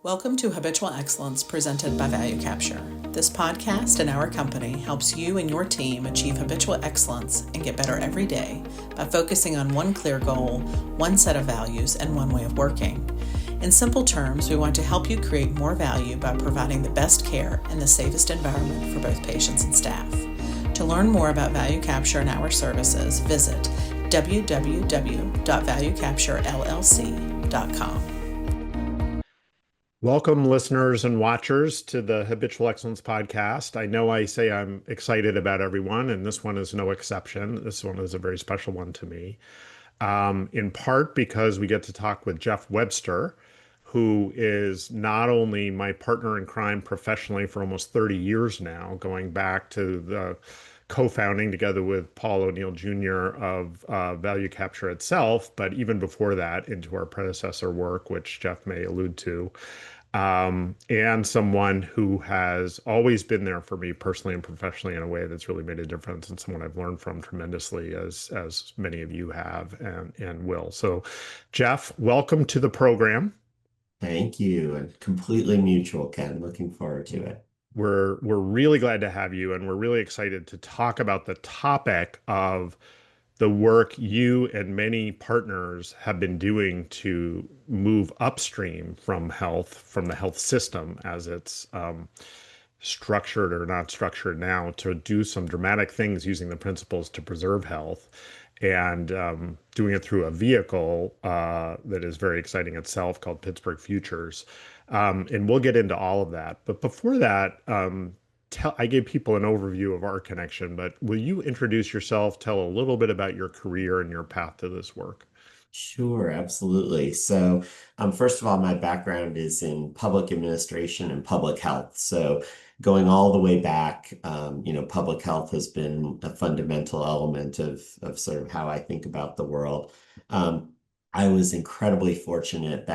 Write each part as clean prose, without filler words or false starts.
Welcome to Habitual Excellence presented by Value Capture. This podcast and our company helps you and your team achieve habitual excellence and get better every day by focusing on one clear goal, one set of values, and one way of working. In simple terms, we want to help you create more value by providing the best care and the safest environment for both patients and staff. To learn more about Value Capture and our services, visit www.valuecapturellc.com. Welcome, listeners and watchers, to the Habitual Excellence Podcast. I know I say I'm excited about everyone, and this one is no exception. This one is a very special one to me, in part because we get to talk with Geoff Webster, who is not only my partner in crime professionally for almost 30 years now, going back to the co-founding together with Paul O'Neill Jr. of Value Capture itself, but even before that into our predecessor work, which Geoff may allude to, and someone who has always been there for me personally and professionally in a way that's really made a difference, and someone I've learned from tremendously, as many of you have and will. So, Geoff, welcome to the program. Thank you, and completely mutual, Ken. Looking forward to it. We're really glad to have you, and we're really excited to talk about the topic of the work you and many partners have been doing to move upstream from health, from the health system as it's structured or not structured now, to do some dramatic things using the principles to preserve health, and doing it through a vehicle that is very exciting itself called Pittsburgh Futures. And we'll get into all of that. But before that, I gave people an overview of our connection, but will you introduce yourself, tell a little bit about your career and your path to this work? Sure, absolutely. So, first of all, my background is in public administration and public health. So, going all the way back, public health has been a fundamental element of sort of how I think about the world. I was incredibly fortunate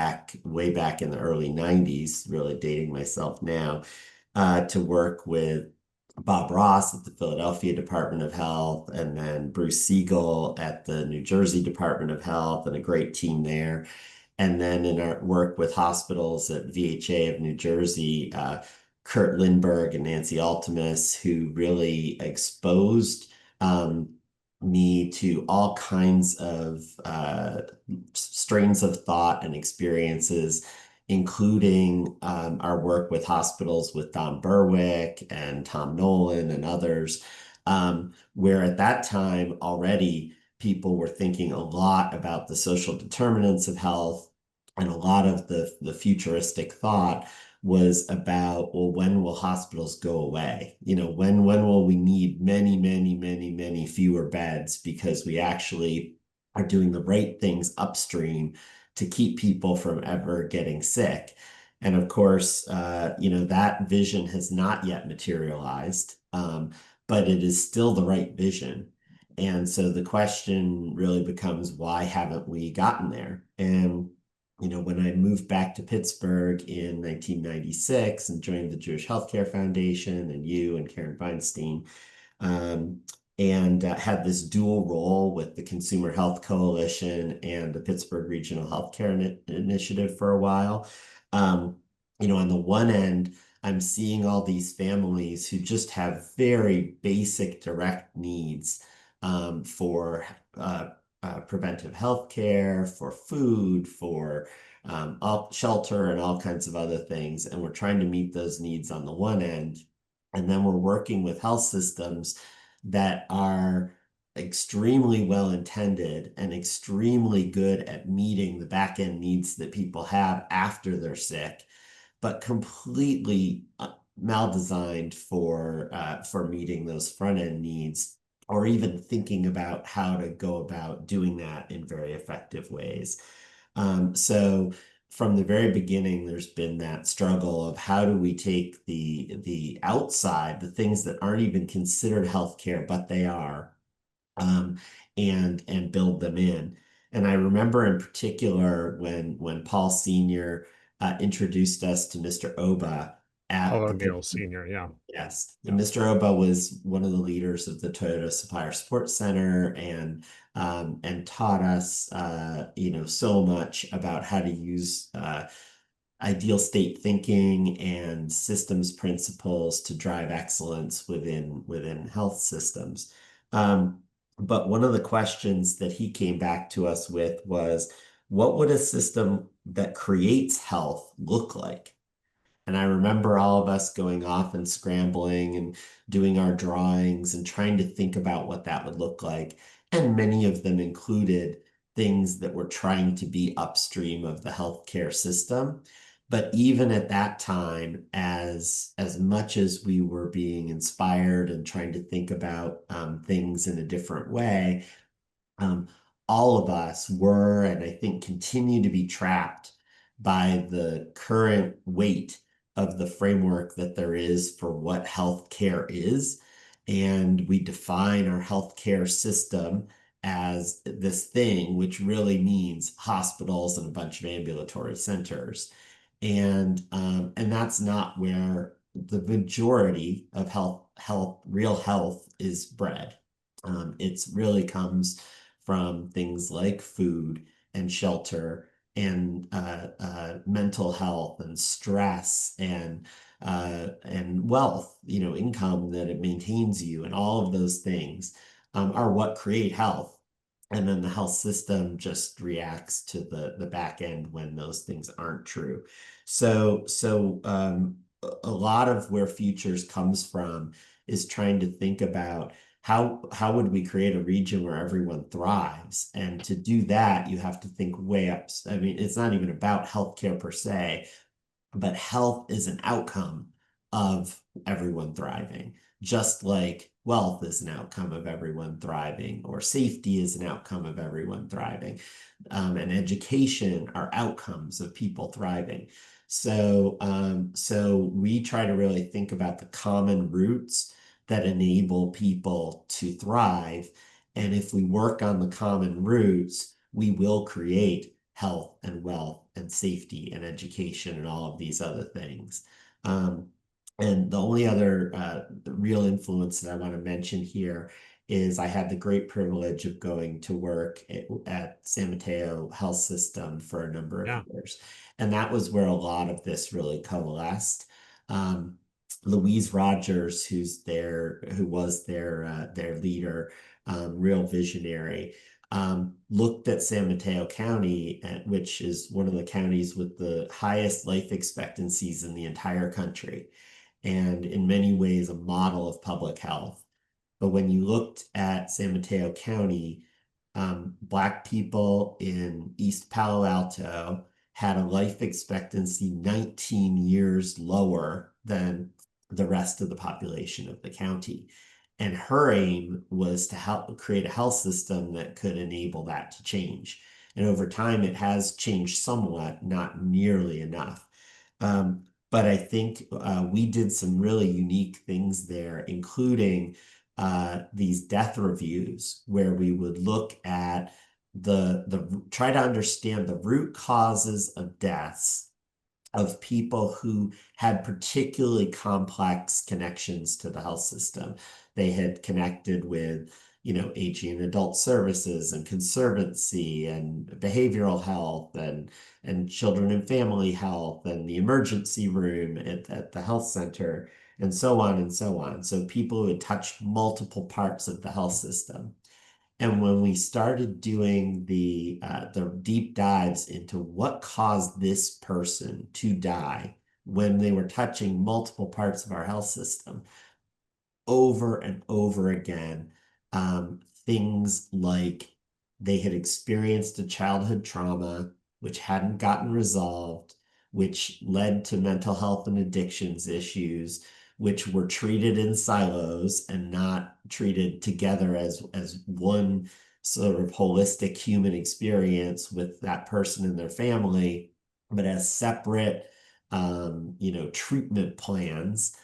way back in the early 90s, really dating myself now, to work with Bob Ross at the Philadelphia Department of Health, and then Bruce Segel at the New Jersey Department of Health, and a great team there. And then in our work with hospitals at VHA of New Jersey, Kurt Lindberg and Nancy Altimus, who really exposed me to all kinds of strains of thought and experiences, including our work with hospitals with Don Berwick and Tom Nolan and others, where at that time already people were thinking a lot about the social determinants of health, and a lot of the futuristic thought was about, well, when will hospitals go away? When will we need many, many, many, many fewer beds because we actually are doing the right things upstream to keep people from ever getting sick. And of course, that vision has not yet materialized, but it is still the right vision. And so the question really becomes, why haven't we gotten there? And, when I moved back to Pittsburgh in 1996 and joined the Jewish Healthcare Foundation and you and Karen Feinstein, and had this dual role with the Consumer Health Coalition and the Pittsburgh Regional Healthcare Initiative for a while. On the one end, I'm seeing all these families who just have very basic direct needs for preventive health care, for food, for shelter, and all kinds of other things. And we're trying to meet those needs on the one end. And then we're working with health systems that are extremely well intended and extremely good at meeting the back end needs that people have after they're sick, but completely mal-designed for meeting those front end needs, or even thinking about how to go about doing that in very effective ways. So from the very beginning, there's been that struggle of how do we take the outside, the things that aren't even considered healthcare, but they are, and build them in. And I remember in particular when Paul Sr. Introduced us to Mr. Oba at Paul O'Neill Sr., yeah. Yes. And Mr. Oba was one of the leaders of the Toyota Supplier Support Center, and taught us, so much about how to use ideal state thinking and systems principles to drive excellence within health systems. But one of the questions that he came back to us with was, what would a system that creates health look like? And I remember all of us going off and scrambling and doing our drawings and trying to think about what that would look like. And many of them included things that were trying to be upstream of the healthcare system. But even at that time, as much as we were being inspired and trying to think about things in a different way, um, all of us were, and I think continue to be trapped by the current weight of the framework that there is for what healthcare is. And we define our healthcare system as this thing, which really means hospitals and a bunch of ambulatory centers. And that's not where the majority of real health is bred. It's really comes from things like food and shelter and mental health and stress and wealth, income that it maintains you, and all of those things are what create health. And then the health system just reacts to the back end when those things aren't true. So a lot of where Futures comes from is trying to think about how would we create a region where everyone thrives? And to do that, you have to think way up. I mean, it's not even about healthcare per se, but health is an outcome of everyone thriving, just like wealth is an outcome of everyone thriving, or safety is an outcome of everyone thriving, and education are outcomes of people thriving. So we try to really think about the common roots that enable people to thrive. And if we work on the common roots, we will create health and wealth and safety and education and all of these other things. And the only other real influence that I want to mention here is I had the great privilege of going to work at San Mateo Health System for a number of years. And that was where a lot of this really coalesced. Louise Rogers, who was their leader, real visionary, looked at San Mateo County, which is one of the counties with the highest life expectancies in the entire country, and in many ways a model of public health. But when you looked at San Mateo County, Black people in East Palo Alto had a life expectancy 19 years lower than the rest of the population of the county. And her aim was to help create a health system that could enable that to change. And over time, it has changed somewhat, not nearly enough. But I think we did some really unique things there, including these death reviews, where we would look at try to understand the root causes of deaths of people who had particularly complex connections to the health system. They had connected with, aging and adult services and conservancy and behavioral health and children and family health and the emergency room at the health center, and so on and so on. So people who had touched multiple parts of the health system. And when we started doing the deep dives into what caused this person to die when they were touching multiple parts of our health system, over and over again, things like they had experienced a childhood trauma which hadn't gotten resolved, which led to mental health and addictions issues, which were treated in silos and not treated together as one sort of holistic human experience with that person and their family, but as separate, treatment plans.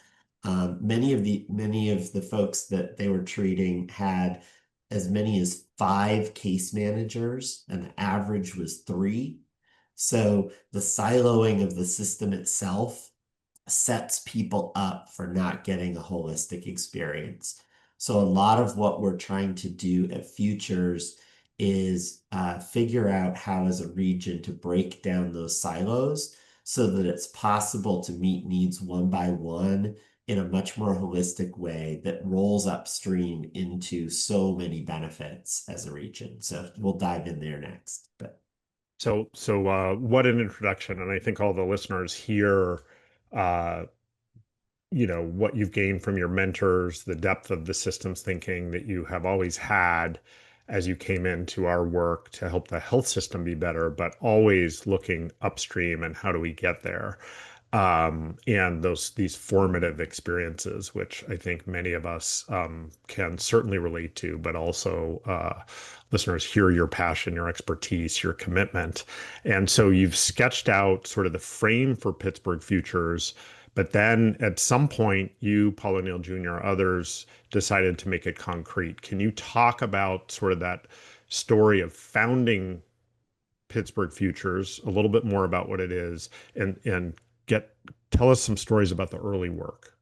Many of the folks that they were treating had as many as 5 case managers, and the average was 3. So the siloing of the system itself sets people up for not getting a holistic experience. So a lot of what we're trying to do at Futures is figure out how as a region to break down those silos so that it's possible to meet needs one by one in a much more holistic way that rolls upstream into so many benefits as a region. So we'll dive in there next. But what an introduction. And I think all the listeners hear, what you've gained from your mentors, the depth of the systems thinking that you have always had as you came into our work to help the health system be better, but always looking upstream and how do we get there? And these formative experiences, which I think many of us can certainly relate to, but also listeners hear your passion, your expertise, your commitment. And so you've sketched out sort of the frame for Pittsburgh Futures, but then at some point, you, Paul O'Neill Jr., others decided to make it concrete. Can you talk about sort of that story of founding Pittsburgh Futures, a little bit more about what it is, and tell us some stories about the early work?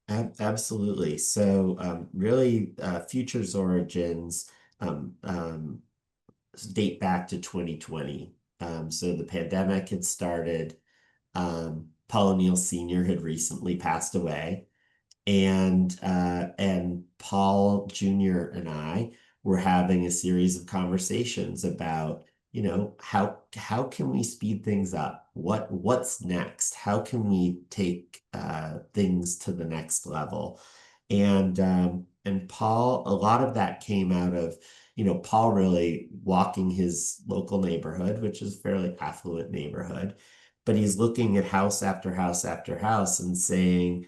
Absolutely. So really, Futures origins date back to 2020. So the pandemic had started. Paul O'Neill Sr. had recently passed away, and Paul Jr. and I were having a series of conversations about, how can we speed things up? What's next? How can we take things to the next level? And Paul, a lot of that came out of, Paul really walking his local neighborhood, which is a fairly affluent neighborhood, but he's looking at house after house after house and saying,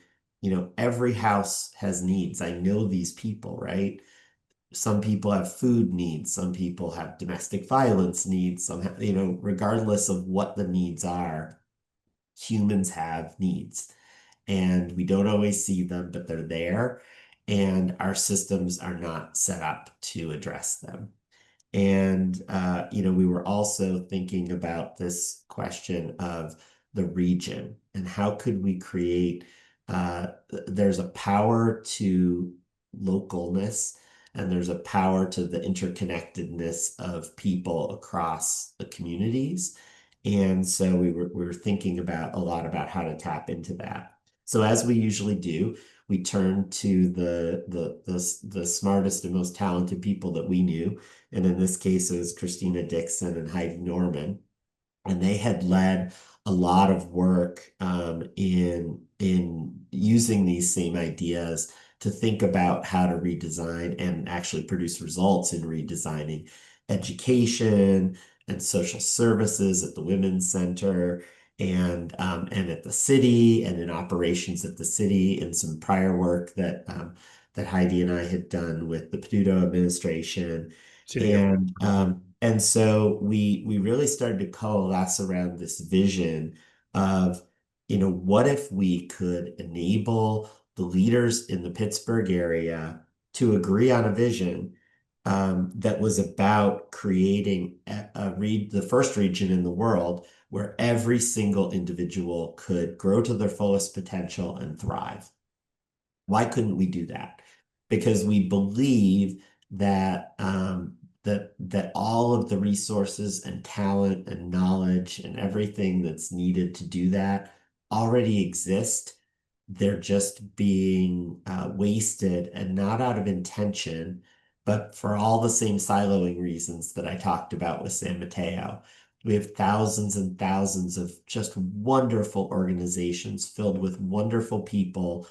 every house has needs. I know these people, right? Some people have food needs. Some people have domestic violence needs. Some have, regardless of what the needs are, humans have needs. And we don't always see them, but they're there. And our systems are not set up to address them. And, we were also thinking about this question of the region and how could we create, there's a power to localness and there's a power to the interconnectedness of people across the communities. And so we were thinking about a lot about how to tap into that. So as we usually do, we turned to the smartest and most talented people that we knew. And in this case, it was Christina Dixon and Heidi Norman. And they had led a lot of work in using these same ideas to think about how to redesign and actually produce results in redesigning education and social services at the Women's Center and at the city and in operations at the city and some prior work that Heidi and I had done with the Peduto administration. CDO. And so we really started to coalesce around this vision of, what if we could enable the leaders in the Pittsburgh area to agree on a vision that was about creating the first region in the world where every single individual could grow to their fullest potential and thrive. Why couldn't we do that? Because we believe that that all of the resources and talent and knowledge and everything that's needed to do that already exist. They're just being wasted, and not out of intention, but for all the same siloing reasons that I talked about with San Mateo. We have thousands and thousands of just wonderful organizations filled with wonderful people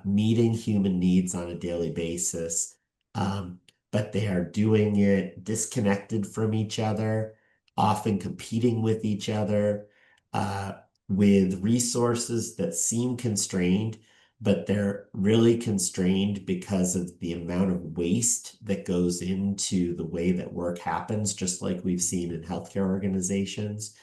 meeting human needs on a daily basis. But they are doing it disconnected from each other, often competing with each other, with resources that seem constrained, but they're really constrained because of the amount of waste that goes into the way that work happens, just like we've seen in healthcare organizations.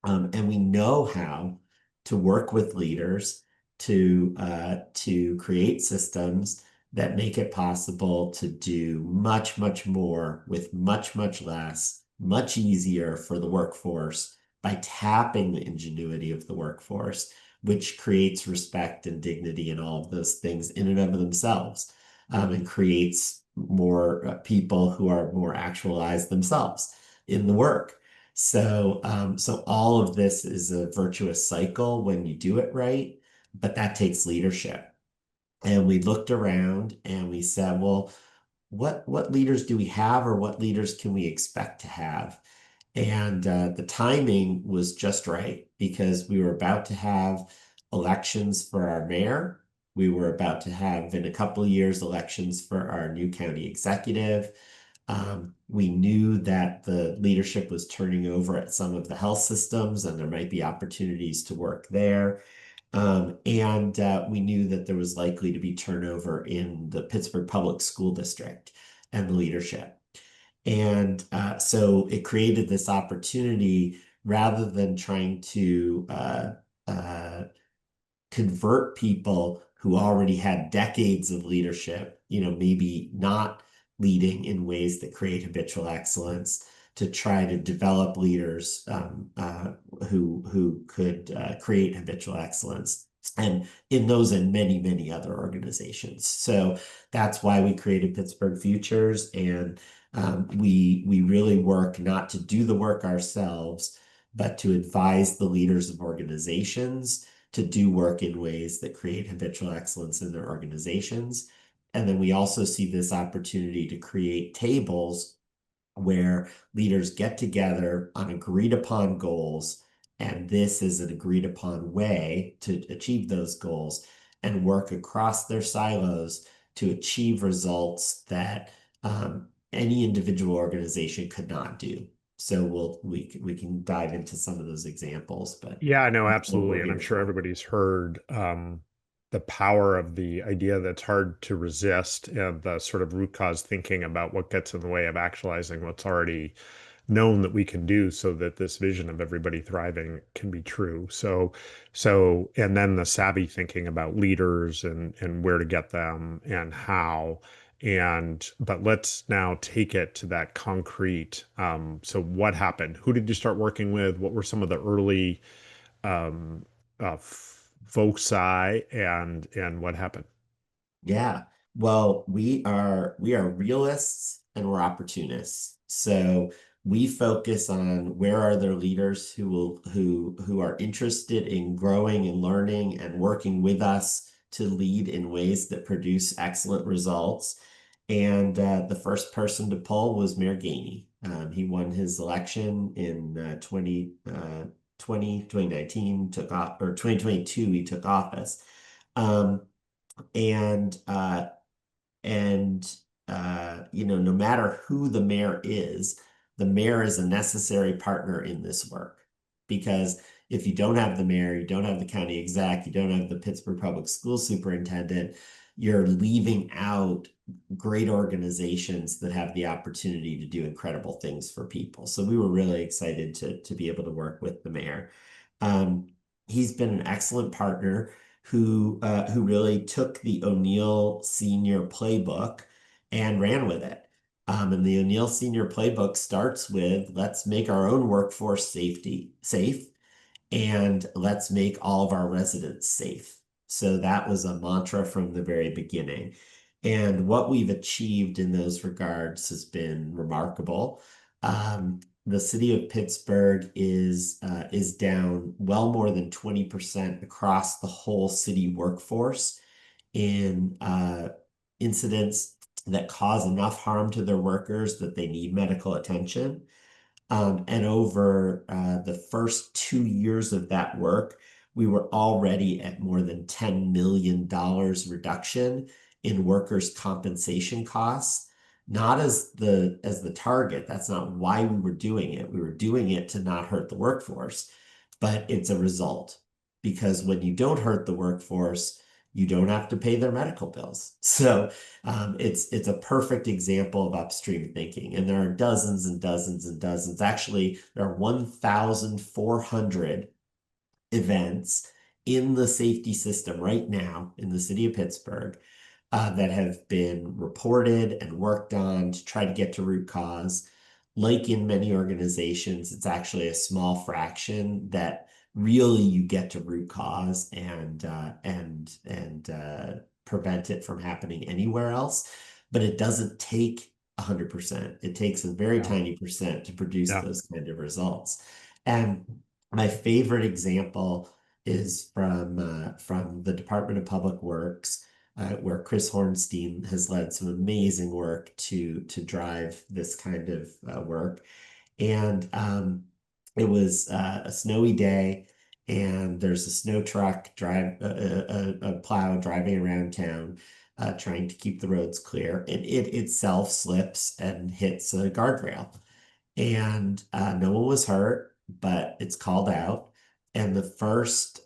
And we know how to work with leaders to create systems that make it possible to do much, much more with much, much less, much easier for the workforce by tapping the ingenuity of the workforce, which creates respect and dignity and all of those things in and of themselves, and creates more people who are more actualized themselves in the work. So all of this is a virtuous cycle when you do it right, but that takes leadership. And we looked around and we said, well, what leaders do we have, or what leaders can we expect to have? And the timing was just right because we were about to have elections for our mayor. We were about to have, in a couple of years, elections for our new county executive. We knew that the leadership was turning over at some of the health systems, and there might be opportunities to work there. And we knew that there was likely to be turnover in the Pittsburgh Public School District and the leadership. And so it created this opportunity rather than trying to convert people who already had decades of leadership, maybe not leading in ways that create habitual excellence, to try to develop leaders who could create habitual excellence. And in those and many, many other organizations. So that's why we created Pittsburgh Futures. And we really work not to do the work ourselves, but to advise the leaders of organizations to do work in ways that create habitual excellence in their organizations. And then we also see this opportunity to create tables where leaders get together on agreed upon goals. And this is an agreed upon way to achieve those goals and work across their silos to achieve results that any individual organization could not do. So we can dive into some of those examples, but Yeah, no, what absolutely. we're And I'm here sure for. everybody's heard the power of the idea that's hard to resist, and the sort of root cause thinking about what gets in the way of actualizing what's already known that we can do, so that this vision of everybody thriving can be true. And then the savvy thinking about leaders and where to get them and how. But let's now take it to that concrete. So what happened? Who did you start working with? What were some of the early um, foci, and what happened? Yeah. Well, we are realists and we're opportunists. So we focus on where are there leaders who are interested in growing and learning and working with us to lead in ways that produce excellent results. And the first person to poll was Mayor Gainey. He won his election in 2019, took off, or 2022, he took office. Um, and and no matter who the mayor is a necessary partner in this work, because if you don't have the mayor, you don't have the county exec, you don't have the Pittsburgh Public School Superintendent, you're leaving out great organizations that have the opportunity to do incredible things for people. So we were really excited to be able to work with the mayor. Um, he's been an excellent partner who really took the O'Neill Senior playbook and ran with it. And the O'Neill Senior playbook starts with, let's make our own workforce safe, and let's make all of our residents safe. So that was a mantra from the very beginning. And what we've achieved in those regards has been remarkable. The city of Pittsburgh is down well more than 20% across the whole city workforce in incidents that cause enough harm to their workers that they need medical attention. And over the first 2 years of that work, we were already at more than $10 million reduction in workers' compensation costs. Not as the target. That's not why we were doing it. We were doing it to not hurt the workforce, but it's a result, because when you don't hurt the workforce, you don't have to pay their medical bills. So it's a perfect example of upstream thinking, and there are dozens and dozens and dozens. Actually, there are 1,400 events in the safety system right now in the city of Pittsburgh that have been reported and worked on to try to get to root cause. Like in many organizations, it's actually a small fraction that really you get to root cause and prevent it from happening anywhere else. But it doesn't take 100%. It takes a very Yeah. tiny percent to produce Yeah. those kind of results. And my favorite example is from the Department of Public Works, where Chris Hornstein has led some amazing work to drive this kind of work. And it was a snowy day, and there's a snow truck a plow driving around town, trying to keep the roads clear, and it itself slips and hits a guardrail. And no one was hurt, but it's called out. And the first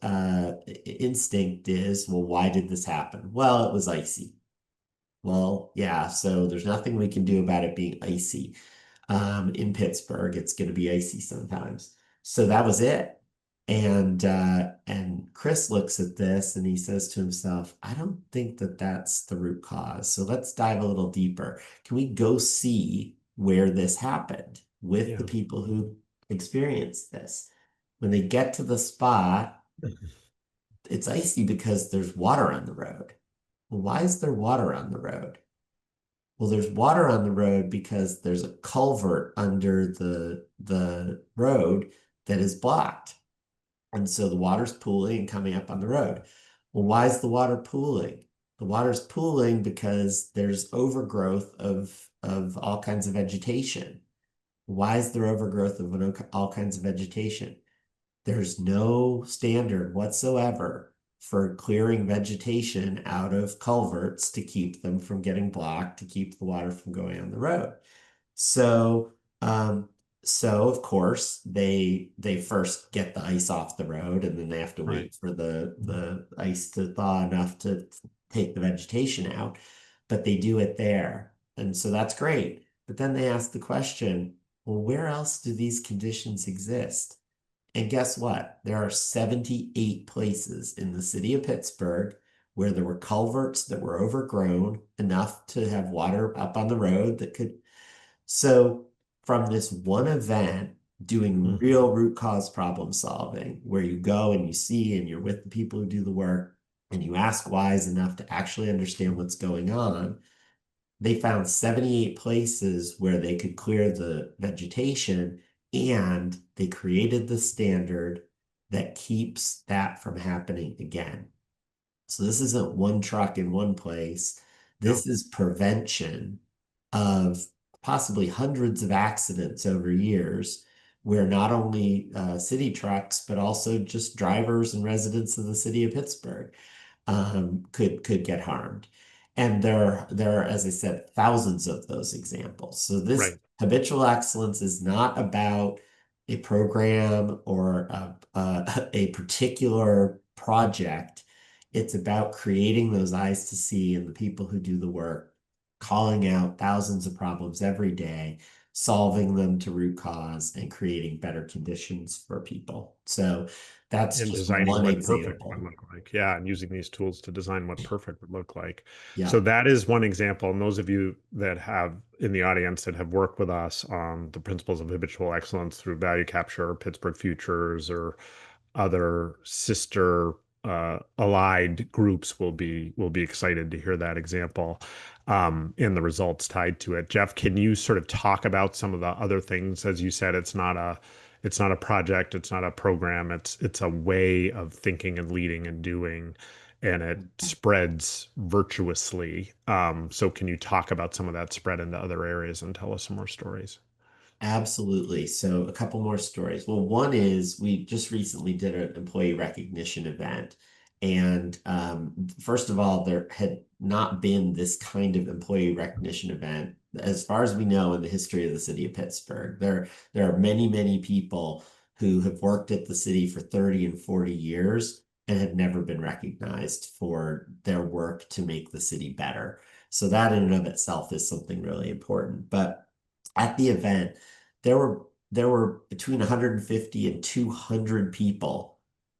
instinct is, well, why did this happen? Well, it was icy. Well, yeah, so there's nothing we can do about it being icy. In Pittsburgh, it's going to be icy sometimes. So that was it. And Chris looks at this and he says to himself, I don't think that that's the root cause. So let's dive a little deeper. Can we go see where this happened with the Yeah. people who experienced this? When they get to the spot, it's icy because there's water on the road. Well, why is there water on the road? Well, there's water on the road because there's a culvert under the road that is blocked. And so the water's pooling and coming up on the road. Well, why is the water pooling? The water's pooling because there's overgrowth of all kinds of vegetation. Why is there overgrowth of all kinds of vegetation? There's no standard whatsoever for clearing vegetation out of culverts to keep them from getting blocked, to keep the water from going on the road. So, um, so of course they first get the ice off the road, and then they have to Right. wait for the ice to thaw enough to take the vegetation out. But they do it there, and so that's great. But then they ask the question, well, where else do these conditions exist? And guess what? There are 78 places in the city of Pittsburgh where there were culverts that were overgrown enough to have water up on the road that could. So, from this one event, doing Mhm. real root cause problem solving, where you go and you see and you're with the people who do the work and you ask whys enough to actually understand what's going on, they found 78 places where they could clear the vegetation, and they created the standard that keeps that from happening again. So this isn't one truck in one place. Yeah. This is prevention of possibly hundreds of accidents over years, where not only city trucks, but also just drivers and residents of the city of Pittsburgh could get harmed. And there are, as I said, thousands of those examples. So this Right. habitual excellence is not about a program or a particular project. It's about creating those eyes to see and the people who do the work, calling out thousands of problems every day, solving them to root cause, and creating better conditions for people. So that's And just designing one what perfect would example. look like. Yeah, and using these tools to design what perfect would look like. So Yeah. that is one example. And those of you that have in the audience that have worked with us on the principles of habitual excellence through value capture, Pittsburgh Futures, or other sister allied groups will be excited to hear that example and the results tied to it. Geoff, can you sort of talk about some of the other things? As you said, it's not a project, it's not a program, it's a way of thinking and leading and doing, and it spreads virtuously. So can you talk about some of that spread into other areas and tell us some more stories? Absolutely. So a couple more stories. Well, one is we just recently did an employee recognition event. And first of all, there had not been this kind of employee recognition event, as far as we know, in the history of the city of Pittsburgh. There are many, many people who have worked at the city for 30 and 40 years and have never been recognized for their work to make the city better. So that in and of itself is something really important. But at the event, there were between 150 and 200 people,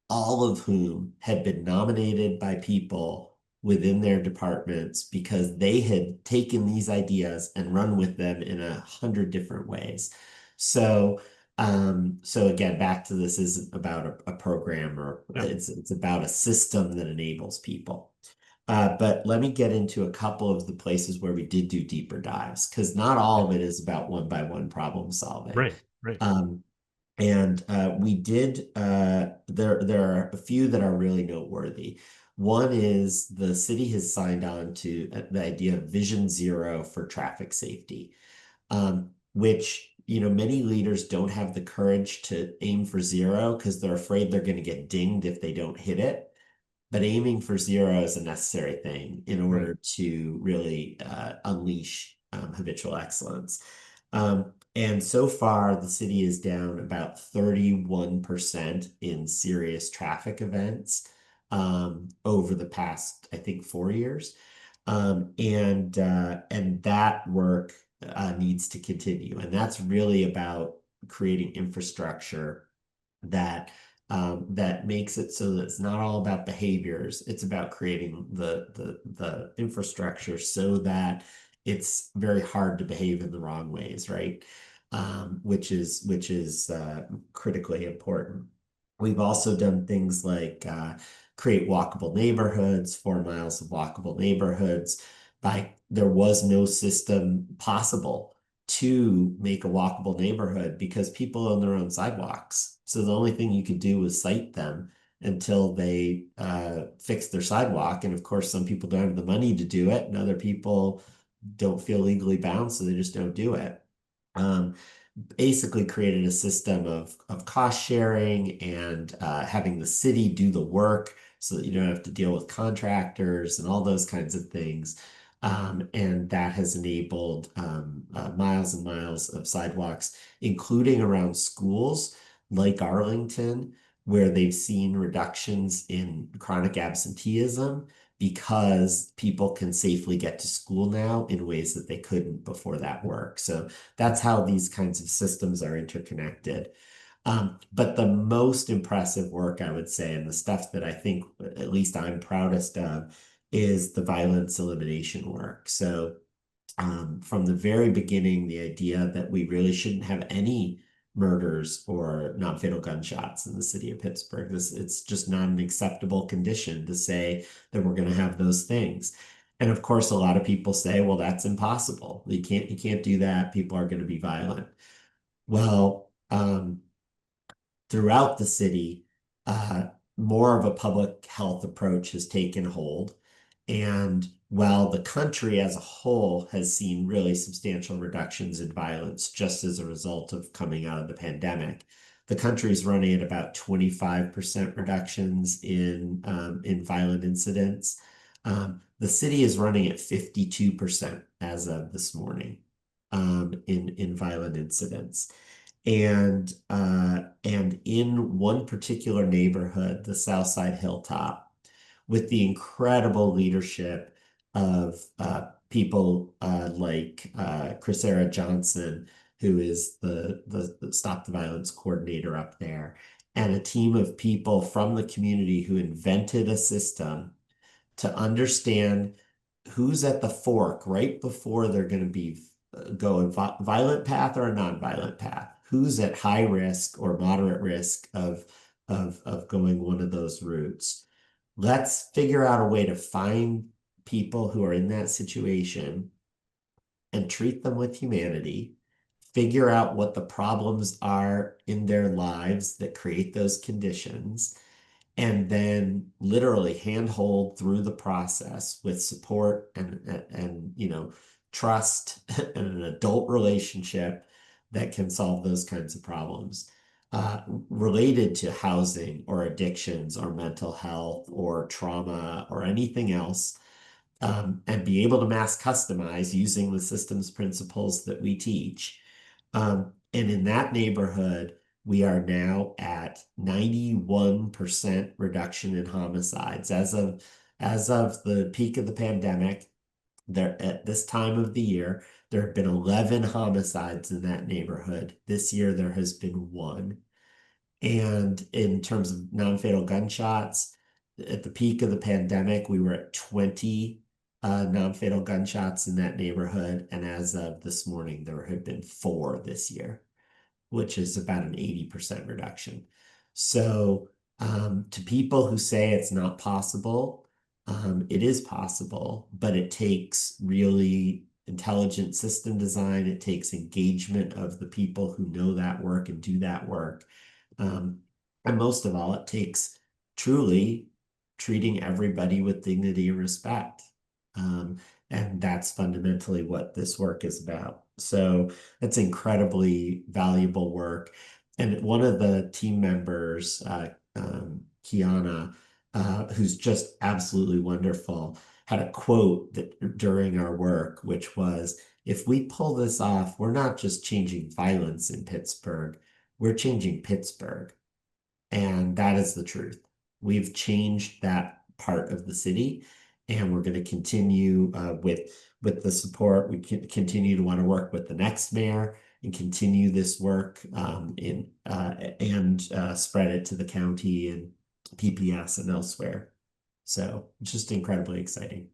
all of whom had been nominated by people within their departments because they had taken these ideas and run with them in 100 different ways. So, so again, back to this isn't about a program, or Yeah. it's about a system that enables people. But let me get into a couple of the places where we did do deeper dives, because not all of it is about one by one problem solving. Right, right. And we did, there are a few that are really noteworthy. One is the city has signed on to the idea of Vision Zero for traffic safety, which, many leaders don't have the courage to aim for zero because they're afraid they're going to get dinged if they don't hit it. But aiming for zero is a necessary thing in Right. order to really unleash habitual excellence. And so far, the city is down about 31% in serious traffic events over the past, I think, 4 years. And that work needs to continue. And that's really about creating infrastructure that that makes it so that it's not all about behaviors. It's about creating the infrastructure so that it's very hard to behave in the wrong ways, right? Which is critically important. We've also done things like create walkable neighborhoods, 4 miles of walkable neighborhoods. There was no system possible to make a walkable neighborhood because people own their own sidewalks. So the only thing you could do was cite them until they fix their sidewalk. And of course, some people don't have the money to do it, and other people don't feel legally bound, so they just don't do it. Um, Basically created a system of cost sharing and having the city do the work so that you don't have to deal with contractors and all those kinds of things. And that has enabled miles and miles of sidewalks, including around schools like Arlington, where they've seen reductions in chronic absenteeism because people can safely get to school now in ways that they couldn't before that work. So that's how these kinds of systems are interconnected. But the most impressive work, I would say, and the stuff that I think at least I'm proudest of, is the violence elimination work. So from the very beginning, the idea that we really shouldn't have any murders or non-fatal gunshots in the city of Pittsburgh. It's just not an acceptable condition to say that we're going to have those things. And of course, a lot of people say, well, that's impossible. You can't do that. People are going to be violent. Well, throughout the city, uh, more of a public health approach has taken hold. And while the country as a whole has seen really substantial reductions in violence just as a result of coming out of the pandemic, the country is running at about 25% reductions in violent incidents. The city is running at 52% as of this morning in violent incidents. And in one particular neighborhood, the Southside Hilltop, with the incredible leadership of people like Chrisera Johnson, who is the Stop the Violence coordinator up there, and a team of people from the community who invented a system to understand who's at the fork right before they're going to be go a violent path or a non-violent path. Who's at high risk or moderate risk of going one of those routes. Let's figure out a way to find people who are in that situation and treat them with humanity, figure out what the problems are in their lives that create those conditions, and then literally handhold through the process with support and trust and an adult relationship that can solve those kinds of problems related to housing or addictions or mental health or trauma or anything else, and be able to mass customize using the systems principles that we teach. And in that neighborhood, we are now at 91% reduction in homicides. As of the peak of the pandemic, there at this time of the year, there have been 11 homicides in that neighborhood. This year, there has been one. And in terms of non-fatal gunshots, at the peak of the pandemic, we were at 20 non-fatal gunshots in that neighborhood. And as of this morning, there have been 4 this year, which is about an 80% reduction. So to people who say it's not possible, It is possible, but it takes really intelligent system design. It takes engagement of the people who know that work and do that work. Um, and most of all, it takes truly treating everybody with dignity and respect. Um, and that's fundamentally what this work is about. So it's incredibly valuable work. And one of the team members, Kiana, who's just absolutely wonderful, had a quote that during our work, which was, if we pull this off, we're not just changing violence in Pittsburgh, we're changing Pittsburgh. And that is the truth. We've changed that part of the city, and we're going to continue with the support. We can continue to want to work with the next mayor and continue this work and spread it to the county and PPS and elsewhere. So just incredibly exciting.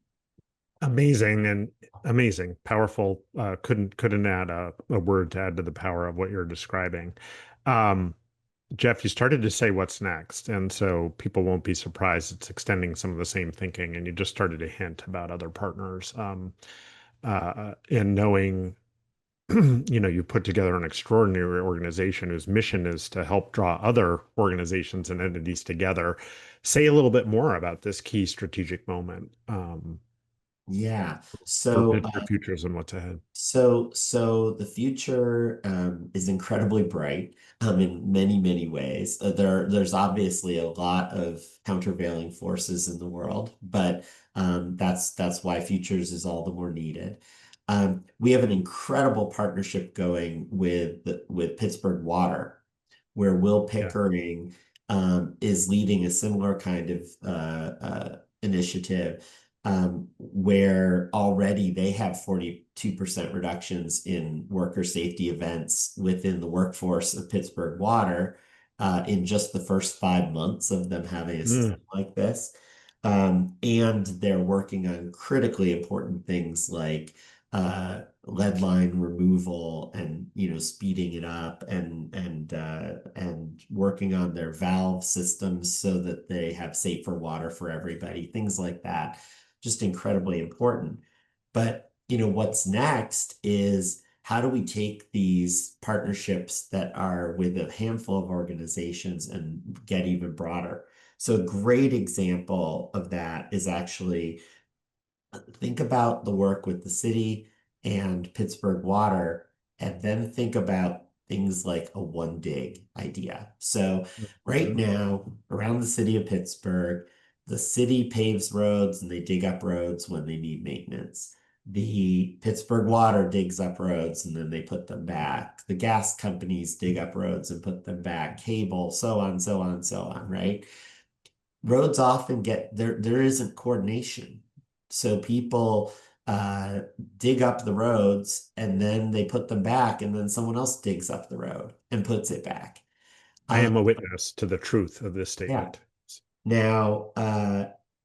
Amazing and amazing, powerful. Couldn't add a word to add to the power of what you're describing. Um, Geoff, you started to say what's next, and so people won't be surprised it's extending some of the same thinking, and you just started to hint about other partners. And knowing, you put together an extraordinary organization whose mission is to help draw other organizations and entities together. Say a little bit more about this key strategic moment Yeah. for So Pittsburgh Futures and what's ahead. So the future is incredibly bright in many, many ways. There's obviously a lot of countervailing forces in the world, but that's why futures is all the more needed. We have an incredible partnership going with Pittsburgh Water, where Will Yeah. Pickering is leading a similar kind of initiative where already they have 42% reductions in worker safety events within the workforce of Pittsburgh Water in just the first 5 months of them having a system like this. And they're working on critically important things like lead line removal and speeding it up and working on their valve systems so that they have safer water for everybody, things like that. Just incredibly important. But what's next is how do we take these partnerships that are with a handful of organizations and get even broader? So a great example of that is actually think about the work with the city and Pittsburgh Water, and then think about things like a one dig idea. So right now, around the city of Pittsburgh, the city paves roads and they dig up roads when they need maintenance. The Pittsburgh Water digs up roads and then they put them back. The gas companies dig up roads and put them back. Cable, so on, so on, so on, right? Roads often get there isn't coordination. So people dig up the roads and then they put them back, and then someone else digs up the road and puts it back. I am a witness to the truth of this Yeah. statement. Now,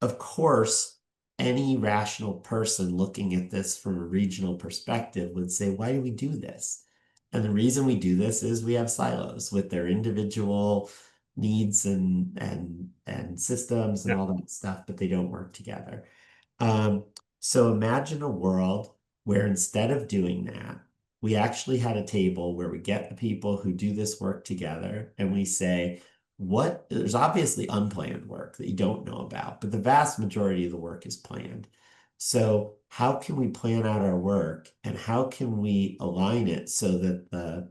of course, any rational person looking at this from a regional perspective would say, why do we do this? And the reason we do this is we have silos with their individual needs and systems and Yeah. all that stuff, but they don't work together. So imagine a world where instead of doing that, we actually had a table where we get the people who do this work together and we say, there's obviously unplanned work that you don't know about, but the vast majority of the work is planned. So how can we plan out our work and how can we align it so that the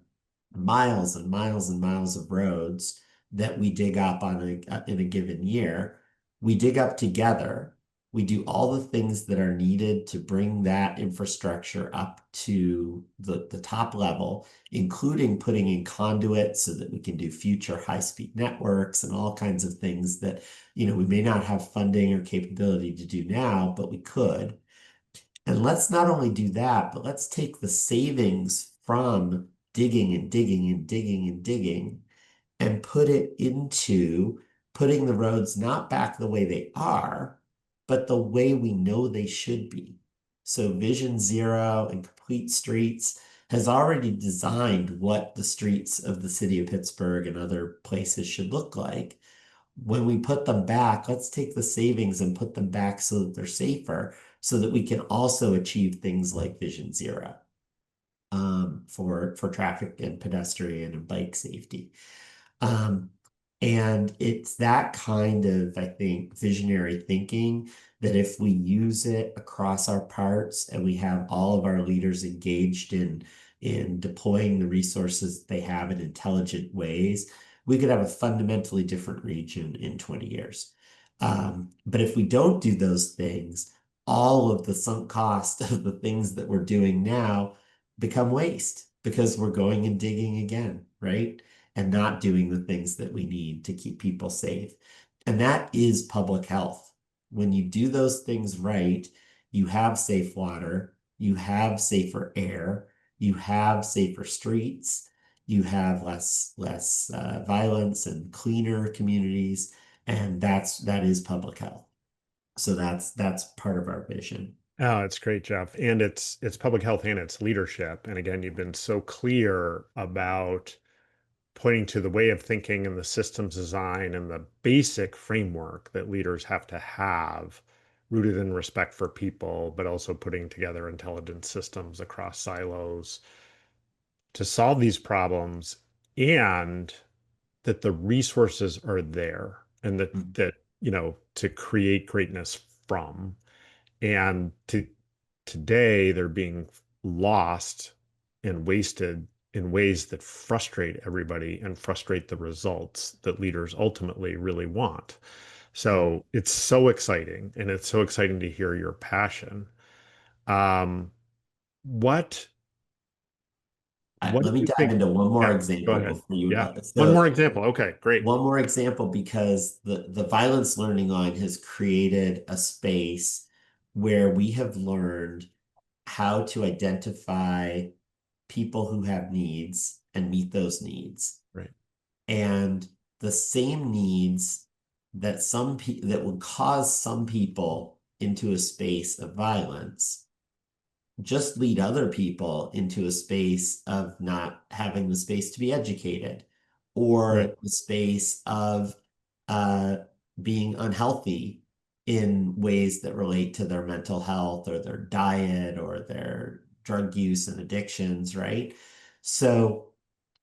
miles and miles and miles of roads that we dig up in a given year, we dig up together. We do all the things that are needed to bring that infrastructure up to the top level, including putting in conduits so that we can do future high-speed networks and all kinds of things that, we may not have funding or capability to do now, but we could. And let's not only do that, but let's take the savings from digging and digging and digging and digging and put it into putting the roads not back the way they are, but the way we know they should be. So Vision Zero and Complete Streets has already designed what the streets of the city of Pittsburgh and other places should look like. when we put them back, let's take the savings and put them back so that they're safer, so that we can also achieve things like Vision Zero, for traffic and pedestrian and bike safety. Um, and it's that kind of, I think, visionary thinking that if we use it across our parts and we have all of our leaders engaged in deploying the resources they have in intelligent ways, we could have a fundamentally different region in 20 years. But if we don't do those things, all of the sunk cost of the things that we're doing now become waste because we're going and digging again, right? And not doing the things that we need to keep people safe. And that is public health. When you do those things right, you have safe water, you have safer air, you have safer streets, you have less violence and cleaner communities, and that is public health. So that's part of our vision. Oh, it's great, Geoff. And it's public health and it's leadership. And again, you've been so clear about pointing to the way of thinking and the systems design and the basic framework that leaders have to have, rooted in respect for people, but also putting together intelligent systems across silos to solve these problems, and that the resources are there, and that to create greatness from. And today they're being lost and wasted in ways that frustrate everybody and frustrate the results that leaders ultimately really want. So it's so exciting, and it's so exciting to hear your passion. Um, what what do Let me you dive think? into one more Yeah, go example ahead. before you. Yeah. One So more example. Okay, great. one more example, because the violence learning line has created a space where we have learned how to identify people who have needs and meet those needs. Right. And the same needs that would cause some people into a space of violence just lead other people into a space of not having the space to be educated, Right. or the space of uh, being unhealthy in ways that relate to their mental health or their diet or their drug use and addictions, right? So,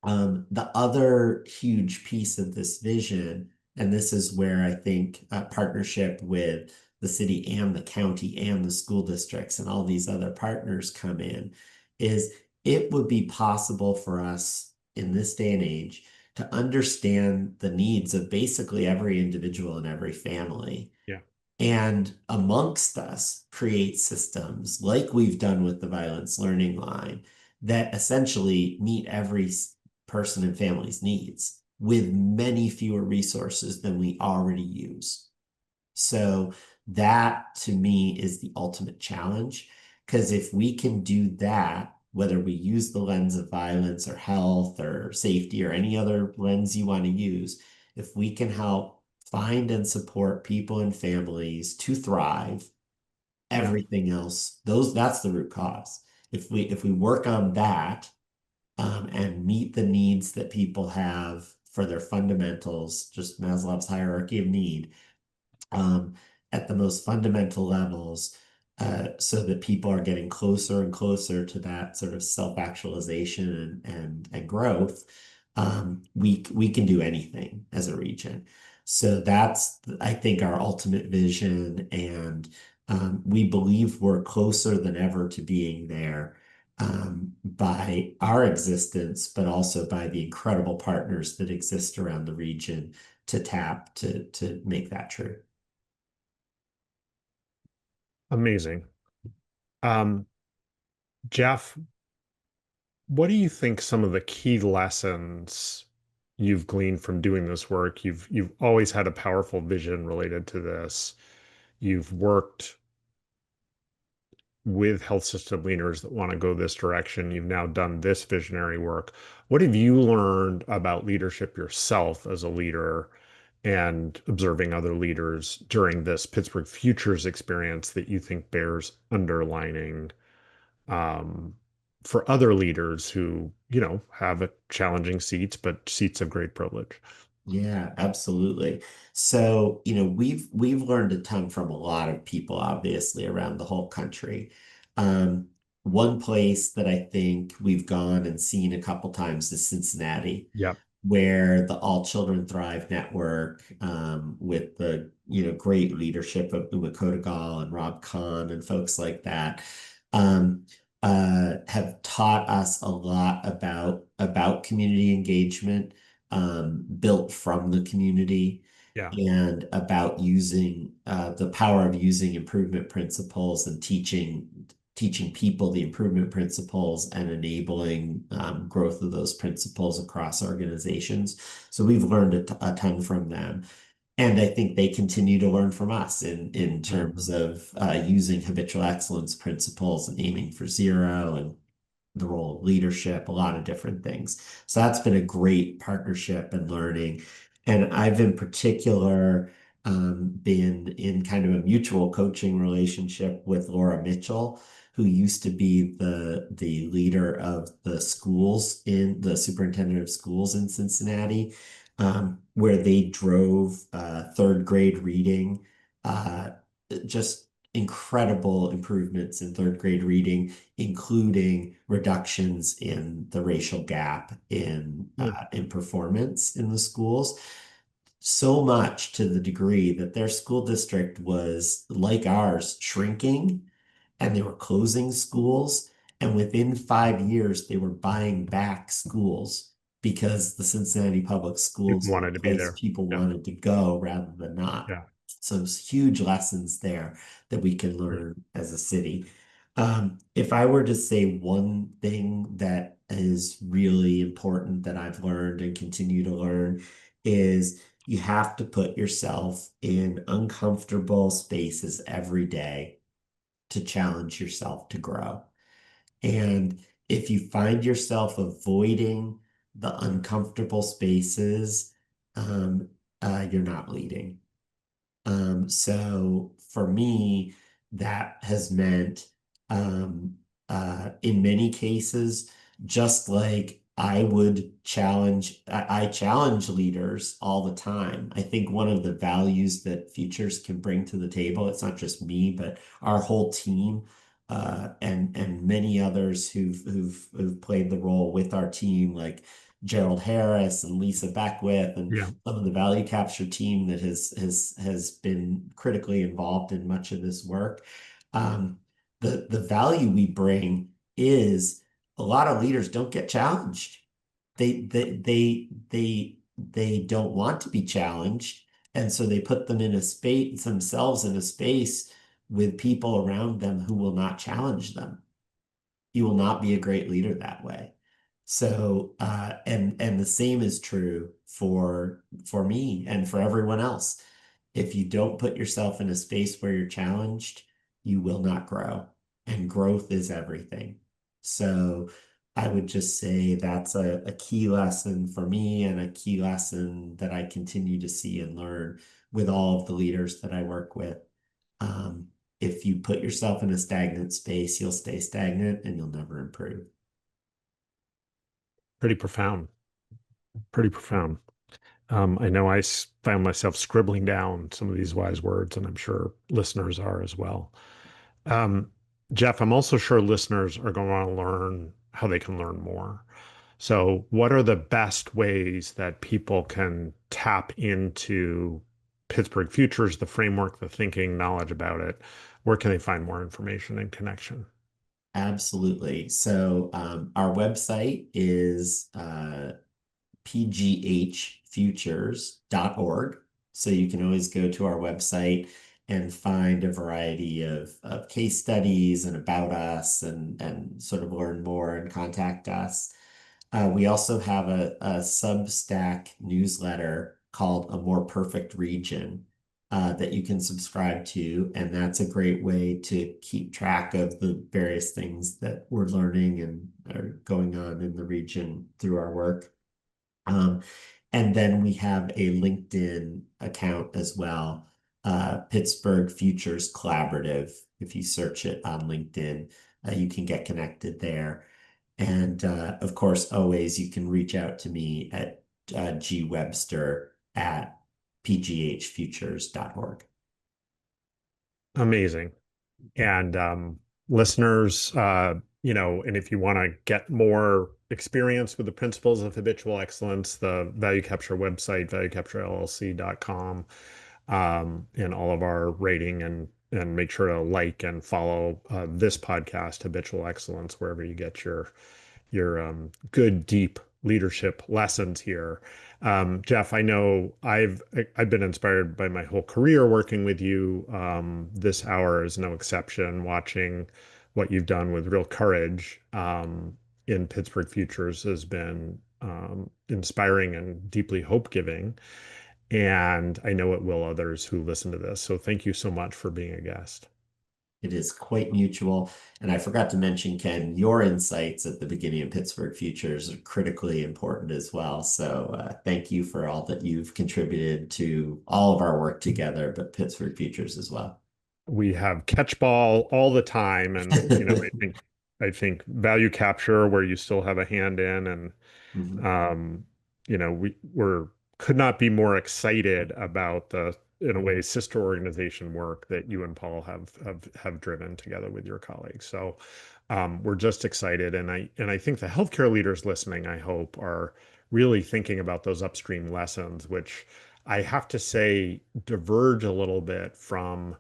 the other huge piece of this vision, and this is where I think a partnership with the city and the county and the school districts and all these other partners come in, is it would be possible for us in this day and age to understand the needs of basically every individual and every family, Yeah. and amongst us create systems like we've done with the violence learning line that essentially meet every person and family's needs with many fewer resources than we already use. So that to me is the ultimate challenge. Because if we can do that, whether we use the lens of violence or health or safety or any other lens you want to use, if we can help find and support people and families to thrive, Yeah. everything else, that's the root cause. If we work on that, and meet the needs that people have for their fundamentals, just Maslow's hierarchy of need, um, at the most fundamental levels, so that people are getting closer and closer to that sort of self-actualization and growth, we can do anything as a region. So that's, I think, our ultimate vision, and we believe we're closer than ever to being there, by our existence, but also by the incredible partners that exist around the region to tap to make that true. Amazing. Um, Geoff, what do you think some of the key lessons you've gleaned from doing this work? You've always had a powerful vision related to this. You've worked with health system leaders that want to go this direction. You've now done this visionary work. What have you learned about leadership yourself as a leader and observing other leaders during this Pittsburgh Futures experience that you think bears underlining, um, for other leaders who, have a challenging seats, but seats of great privilege? Yeah, absolutely. So, we've learned a ton from a lot of people, obviously, around the whole country. Um, One place that I think we've gone and seen a couple times is Cincinnati, Yep. where the All Children Thrive Network, with the great leadership of Uma Kodagal and Rob Kahn and folks like that, um, have taught us a lot about community engagement, built from the community, Yeah. and about using the power of using improvement principles and teaching people the improvement principles and enabling growth of those principles across organizations. So we've learned a ton from them. And I think they continue to learn from us in terms Mhm. of using habitual excellence principles and aiming for zero and the role of leadership, a lot of different things. So that's been a great partnership and learning. And I've in particular been in kind of a mutual coaching relationship with Laura Mitchell, who used to be the leader of the schools in the superintendent of schools in Cincinnati, where they drove third grade reading, uh, just incredible improvements in third grade reading, including reductions in the racial gap Mm. in performance in the schools. So much to the degree that their school district was like ours, shrinking, and they were closing schools. And within 5 years, they were buying back schools because the Cincinnati public People schools were wanted the to be place there. people Yeah. wanted to go rather than not. Yeah. So there's huge lessons there that we can Great. learn as a city. If I were to say one thing that is really important that I've learned and continue to learn is you have to put yourself in uncomfortable spaces every day to challenge yourself to grow. And if you find yourself avoiding the uncomfortable spaces, um, you're not leading. So for me, that has meant, in many cases, just like I challenge leaders all the time. I think one of the values that Futures can bring to the table, it's not just me, but our whole team, and many others who've played the role with our team, like Gerald Harris and Lisa Beckwith and Yeah. some of the value capture team that has been critically involved in much of this work. Um, the value we bring is a lot of leaders don't get challenged. They don't want to be challenged, and so they put themselves in a space with people around them who will not challenge them. You will not be a great leader that way. So, and the same is true for me and for everyone else. If you don't put yourself in a space where you're challenged, you will not grow, and growth is everything. So, I would just say that's a key lesson for me and a key lesson that I continue to see and learn with all of the leaders that I work with. Um, if you put yourself in a stagnant space, you'll stay stagnant and you'll never improve. Pretty profound. Pretty profound. I know found myself scribbling down some of these wise words, and I'm sure listeners are as well. Um, Geoff, I'm also sure listeners are going to want to learn how they can learn more. So, what are the best ways that people can tap into Pittsburgh Futures, the framework, the thinking, knowledge about it? Where can they find more information and connection? Absolutely. So our website is pghfutures.org. So you can always go to our website and find a variety of case studies and about us and sort of learn more and contact us. We also have a Substack newsletter called A More Perfect Region that you can subscribe to. And that's a great way to keep track of the various things that we're learning and are going on in the region through our work. Um, and then we have a LinkedIn account as well, Pittsburgh Futures Collaborative. If you search it on LinkedIn, you can get connected there. And of course, always you can reach out to me at gwebster at pghfutures.org. Amazing. And listeners, and if you want to get more experience with the principles of habitual excellence, the Value Capture website, valuecapturellc.com, and all of our rating, and make sure to like and follow this podcast, Habitual Excellence, wherever you get your good, deep leadership lessons here. Geoff, I know I've been inspired by my whole career working with you. This hour is no exception, watching what you've done with real courage in Pittsburgh Futures has been inspiring and deeply hope-giving. And I know it will others who listen to this. So thank you so much for being a guest. It is quite mutual. And I forgot to mention, Ken, your insights at the beginning of Pittsburgh Futures are critically important as well. So thank you for all that you've contributed to all of our work together, but Pittsburgh Futures as well. We have catchball all the time. And, I think value capture, where you still have a hand in, and, we're could not be more excited about the, in a way, sister organization work that you and Paul have driven together with your colleagues. So we're just excited, and I think the healthcare leaders listening, I hope, are really thinking about those upstream lessons, which I have to say diverge a little bit from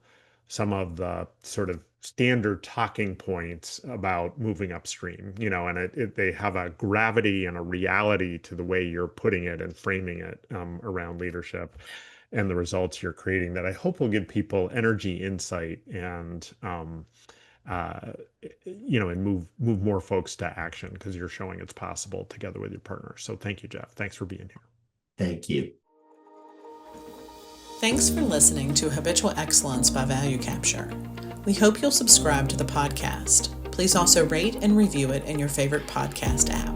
some of the sort of standard talking points about moving upstream, and they have a gravity and a reality to the way you're putting it and framing it around leadership and the results you're creating that I hope will give people energy, insight, and and move more folks to action, because you're showing it's possible together with your partners. So thank you, Geoff. Thanks for being here. Thank you. Thanks for listening to Habitual Excellence by Value Capture. We hope you'll subscribe to the podcast. Please also rate and review it in your favorite podcast app.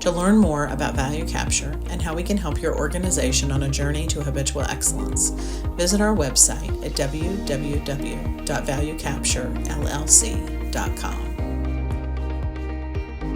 To learn more about Value Capture and how we can help your organization on a journey to habitual excellence, visit our website at www.valuecapturellc.com.